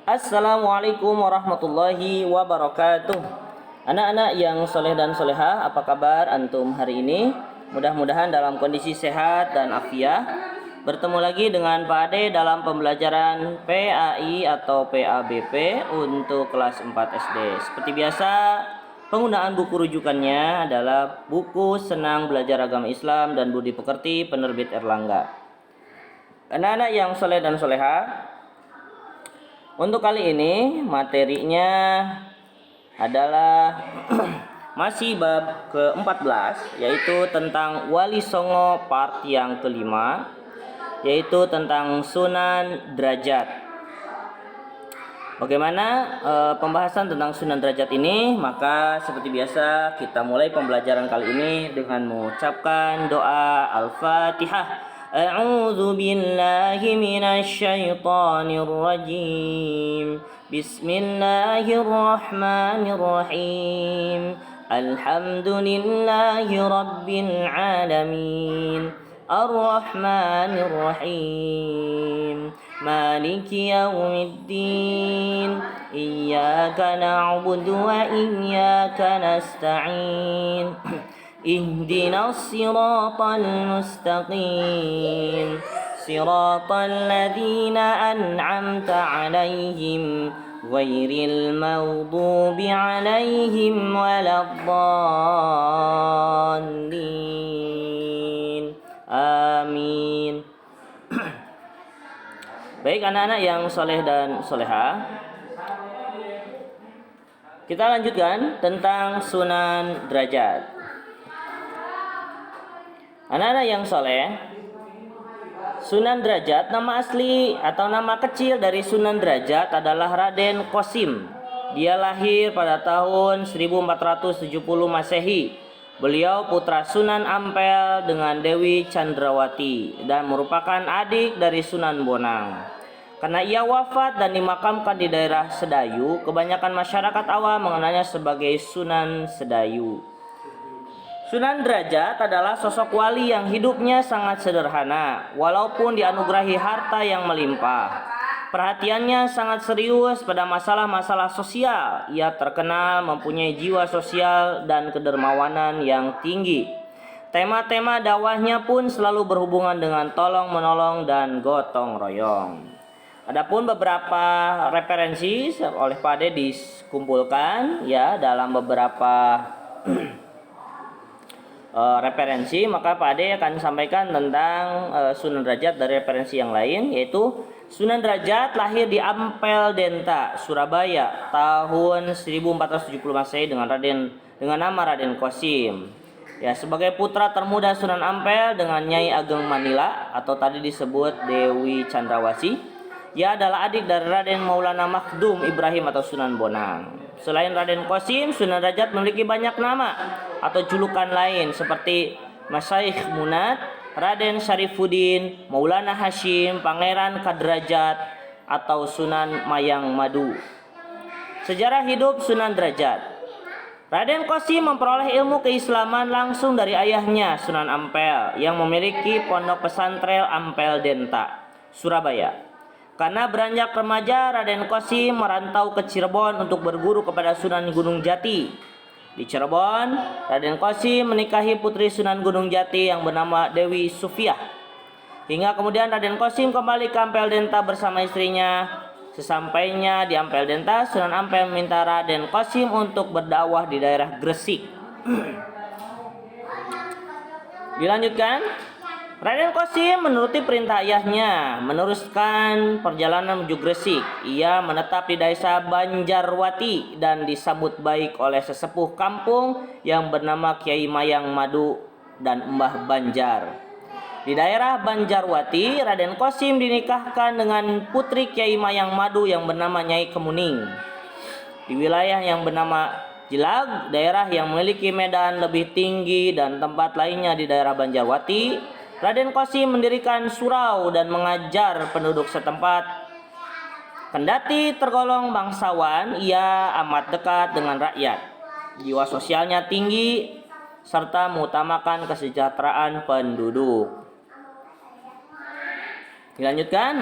Assalamualaikum warahmatullahi wabarakatuh. Anak-anak yang soleh dan soleha, apa kabar antum hari ini? Mudah-mudahan dalam kondisi sehat dan afiat. Bertemu lagi dengan Pak Ade dalam pembelajaran PAI atau PABP untuk kelas 4 SD. Seperti biasa, penggunaan buku rujukannya adalah buku Senang Belajar Agama Islam dan Budi Pekerti penerbit Erlangga. Anak-anak yang soleh dan soleha, untuk kali ini materinya adalah masih bab ke-14, yaitu tentang Wali Songo part yang kelima, yaitu tentang Sunan Derajat. Bagaimana pembahasan tentang Sunan Derajat ini? Maka seperti biasa kita mulai pembelajaran kali ini dengan mengucapkan doa Al-Fatihah. A'udzu billahi minasy syaithanir rajim. Bismillahirrahmanirrahim. Alhamdulillahi rabbil alamin. Ar-Rahmanir Rahim. Maliki yaumiddin. Iyyaka na'budu wa iyyaka nasta'in. Ihdinas siratal mustaqim. Siratal ladzina an'amta 'alaihim ghairil maghdubi 'alaihim waladdallin. Amin. Baik anak-anak yang soleh dan soleha, kita lanjutkan tentang Sunan Derajat. Anak-anak yang soleh, Sunan Derajat, nama asli atau nama kecil dari Sunan Derajat adalah Raden Qasim. Dia lahir pada tahun 1470 Masehi. Beliau putra Sunan Ampel dengan Dewi Chandrawati dan merupakan adik dari Sunan Bonang. Karena ia wafat dan dimakamkan di daerah Sedayu, kebanyakan masyarakat awam mengenalnya sebagai Sunan Sedayu. Sunan Derajat adalah sosok wali yang hidupnya sangat sederhana, walaupun dianugerahi harta yang melimpah. Perhatiannya sangat serius pada masalah-masalah sosial. Ia terkenal mempunyai jiwa sosial dan kedermawanan yang tinggi. Tema-tema dakwahnya pun selalu berhubungan dengan tolong-menolong dan gotong royong. Adapun beberapa referensi oleh Pak Ade dikumpulkan ya dalam beberapa referensi, maka Pak Ade akan sampaikan tentang Sunan Derajat dari referensi yang lain, yaitu Sunan Derajat lahir di Ampel Denta, Surabaya tahun 1470 Masehi dengan nama Raden Qasim. Ya, sebagai putra termuda Sunan Ampel dengan Nyai Ageng Manila atau tadi disebut Dewi Chandrawati, ia adalah adik dari Raden Maulana Makhdum Ibrahim atau Sunan Bonang. Selain Raden Qasim, Sunan Derajat memiliki banyak nama atau julukan lain seperti Masyaikh Munad, Raden Syarifuddin, Maulana Hashim, Pangeran Kadrajat, atau Sunan Mayang Madu. Sejarah hidup Sunan Derajat. Raden Qasim memperoleh ilmu keislaman langsung dari ayahnya Sunan Ampel yang memiliki pondok pesantren Ampel Denta, Surabaya. Karena beranjak remaja, Raden Qasim merantau ke Cirebon untuk berguru kepada Sunan Gunung Jati. Di Cirebon, Raden Qasim menikahi putri Sunan Gunung Jati yang bernama Dewi Sufiah. Hingga kemudian Raden Qasim kembali ke Ampel Denta bersama istrinya. Sesampainya di Ampel Denta, Sunan Ampel meminta Raden Qasim untuk berdakwah di daerah Gresik. Dilanjutkan, Raden Qasim menuruti perintah ayahnya meneruskan perjalanan menuju Gresik. Ia menetap di desa Banjarwati dan disambut baik oleh sesepuh kampung yang bernama Kiai Mayang Madu dan Mbah Banjar. Di daerah Banjarwati, Raden Qasim dinikahkan dengan putri Kiai Mayang Madu yang bernama Nyai Kemuning. Di wilayah yang bernama Jelag, daerah yang memiliki medan lebih tinggi dan tempat lainnya di daerah Banjarwati, Raden Qasim mendirikan surau dan mengajar penduduk setempat. Kendati tergolong bangsawan, ia amat dekat dengan rakyat. Jiwa sosialnya tinggi serta mengutamakan kesejahteraan penduduk. Dilanjutkan.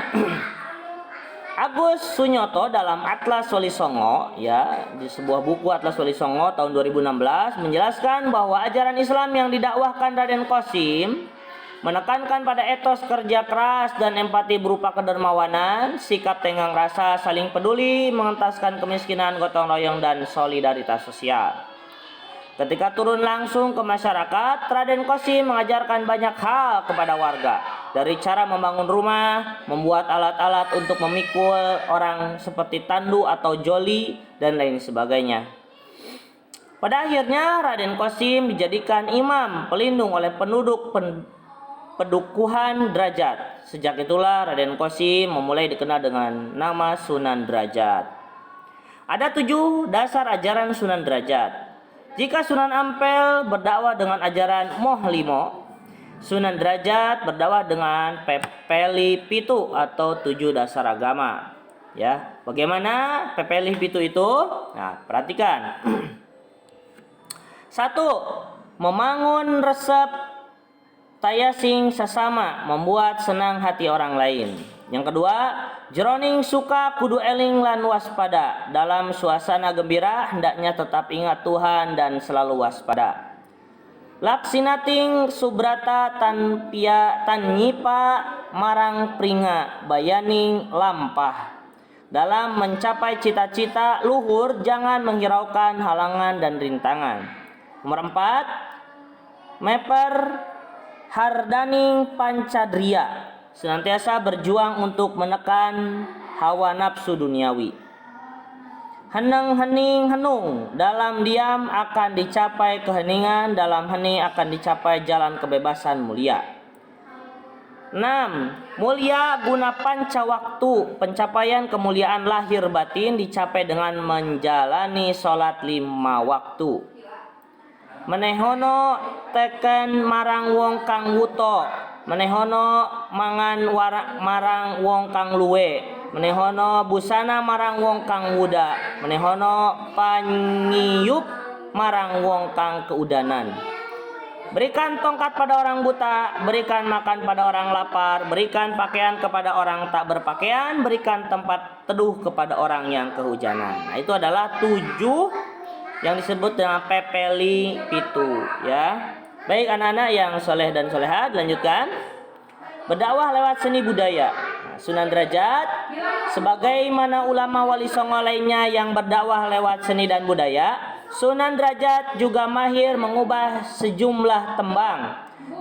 Agus Sunyoto dalam Atlas Wali Songo, ya, di sebuah buku Atlas Wali Songo tahun 2016 menjelaskan bahwa ajaran Islam yang didakwahkan Raden Qasim menekankan pada etos kerja keras dan empati berupa kedermawanan, sikap tenggang rasa, saling peduli, mengentaskan kemiskinan, gotong royong, dan solidaritas sosial. Ketika turun langsung ke masyarakat, Raden Qasim mengajarkan banyak hal kepada warga. Dari cara membangun rumah, membuat alat-alat untuk memikul orang seperti tandu atau joli, dan lain sebagainya. Pada akhirnya Raden Qasim dijadikan imam pelindung oleh penduduk Pedukuhan Derajat. Sejak itulah Raden Qasim memulai dikenal dengan nama Sunan Derajat. Ada 7 dasar ajaran Sunan Derajat. Jika Sunan Ampel berdakwah dengan ajaran Moh Limo, Sunan Derajat berdakwah dengan Pepeli Pitu atau 7 dasar agama. Ya, bagaimana Pepeli Pitu itu? Nah, perhatikan. 1. Membangun resep tayasing sesama, membuat senang hati orang lain. Yang kedua, jroning suka kudu eling lan waspada. Dalam suasana gembira hendaknya tetap ingat Tuhan dan selalu waspada. Laksinating subrata tanyipa marang pringa bayaning lampah. Dalam mencapai cita-cita luhur jangan menghiraukan halangan dan rintangan. Nomor 4, meper hardaning pancadria, senantiasa berjuang untuk menekan hawa nafsu duniawi. Heneng hening henung, dalam diam akan dicapai keheningan, dalam hening akan dicapai jalan kebebasan mulia. 6. Mulia guna panca waktu, pencapaian kemuliaan lahir batin dicapai dengan menjalani sholat 5 waktu. Menehono teken marang wong kang wuto, menehono mangan marang wong kang luwe, menehono busana marang wong kang wuda, menehono panyiyup marang wong kang keudanan. Berikan tongkat pada orang buta, berikan makan pada orang lapar, berikan pakaian kepada orang tak berpakaian, berikan tempat teduh kepada orang yang kehujanan. Nah, itu adalah 7 yang disebut dengan Pepeli Pitu, ya. Baik anak-anak yang soleh dan soleha, dilanjutkan. Berdakwah lewat seni budaya. Nah, Sunan Derajat sebagaimana ulama Wali Songo lainnya yang berdakwah lewat seni dan budaya, Sunan Derajat juga mahir mengubah sejumlah tembang.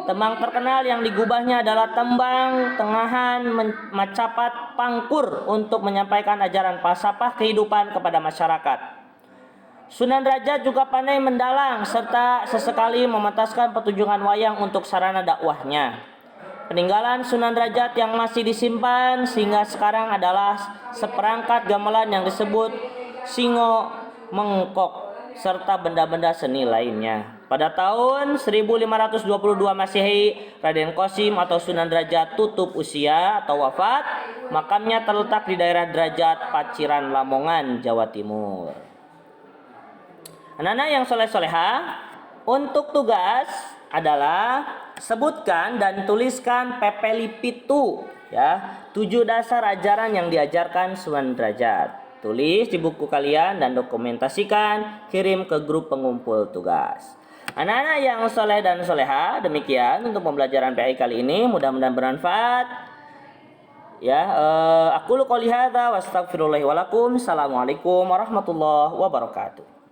Tembang terkenal yang digubahnya adalah tembang tengahan Macapat Pangkur untuk menyampaikan ajaran falsafah kehidupan kepada masyarakat. Sunan Derajat juga pandai mendalang serta sesekali mementaskan pertunjukan wayang untuk sarana dakwahnya. Peninggalan Sunan Derajat yang masih disimpan sehingga sekarang adalah seperangkat gamelan yang disebut singo mengkok serta benda-benda seni lainnya. Pada tahun 1522 Masehi, Raden Qasim atau Sunan Derajat tutup usia atau wafat. Makamnya terletak di daerah Derajat, Paciran, Lamongan, Jawa Timur. Anak-anak yang soleh-soleha, untuk tugas adalah sebutkan dan tuliskan Pepeli Pitu, ya, 7 dasar ajaran yang diajarkan Sunan Derajat. Tulis di buku kalian dan dokumentasikan, kirim ke grup pengumpul tugas. Anak-anak yang soleh dan soleha, demikian untuk pembelajaran PAI kali ini, mudah-mudahan bermanfaat. Ya, aku qouli hadza wa astaghfirullahi wa lakum. Assalamualaikum warahmatullahi wabarakatuh.